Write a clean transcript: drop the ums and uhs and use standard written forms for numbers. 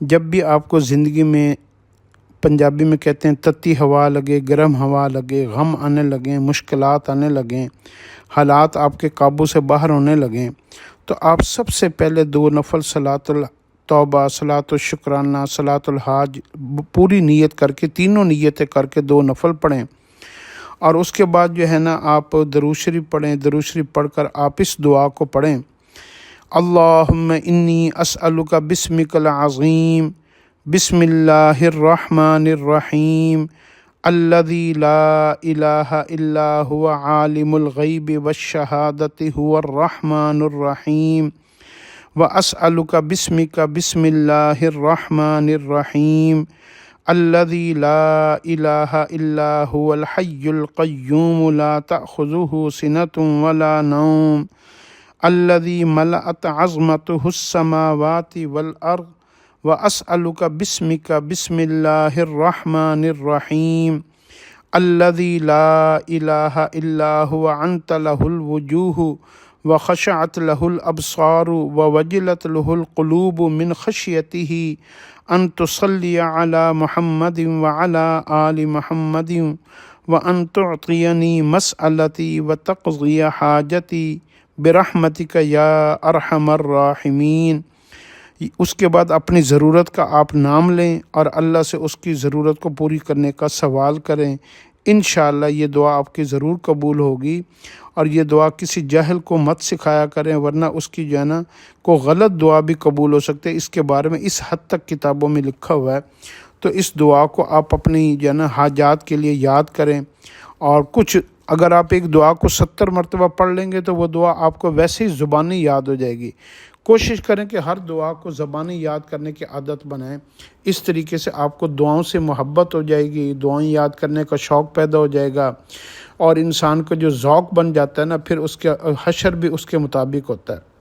جب بھی آپ کو زندگی میں، پنجابی میں کہتے ہیں تتی ہوا لگے، گرم ہوا لگے، غم آنے لگیں، مشکلات آنے لگیں، حالات آپ کے قابو سے باہر ہونے لگیں، تو آپ سب سے پہلے 2 نفل صلاۃ التوبہ، صلاۃ الشکرانہ، صلاۃ الحاج پوری نیت کر کے، تینوں نیتیں کر کے 2 نفل پڑھیں، اور اس کے بعد جو ہے نا آپ درود شریف پڑھیں۔ درود شریف پڑھ کر آپ اس دعا کو پڑھیں: اللہم انی اسألک بسمک العظیم، بسم اللہ الرحمن الرحیم، الذی لا الہ الا هو عالم الغیب والشہادۃ هو الرحمن الرحیم، واسألک بسمک بسم اللہ الرحمن الرحیم، الذی لا الہ الا هو الحی القیوم لا تأخذہ سنۃ ولا نوم، الذی ملأت عظمتہ السماوات والارض، واسألک بسمک بسم اللہ الرحمن الرحیم، الذی لا الہ الا هو انت لہ الوجوہ وخشعت لہ الابصار ووجلت لہ القلوب من خشیتہ، ان تصلی علی محمد وعلی آل محمد، وان تعطینی مسألتی وتقضی حاجتی برحمتک یا ارحم الراحمین۔ اس کے بعد اپنی ضرورت کا آپ نام لیں اور اللہ سے اس کی ضرورت کو پوری کرنے کا سوال کریں۔ انشاءاللہ یہ دعا آپ کی ضرور قبول ہوگی، اور یہ دعا کسی جاہل کو مت سکھایا کریں، ورنہ اس کی جو ہے نا کو غلط دعا بھی قبول ہو سکتے، اس کے بارے میں اس حد تک کتابوں میں لکھا ہوا ہے۔ تو اس دعا کو آپ اپنی جو ہے نا حاجات کے لیے یاد کریں، اور کچھ اگر آپ ایک دعا کو 70 مرتبہ پڑھ لیں گے تو وہ دعا آپ کو ویسے ہی زبانی یاد ہو جائے گی۔ کوشش کریں کہ ہر دعا کو زبانی یاد کرنے کی عادت بنائیں، اس طریقے سے آپ کو دعاؤں سے محبت ہو جائے گی، دعائیں یاد کرنے کا شوق پیدا ہو جائے گا، اور انسان کا جو ذوق بن جاتا ہے نا، پھر اس کا حشر بھی اس کے مطابق ہوتا ہے۔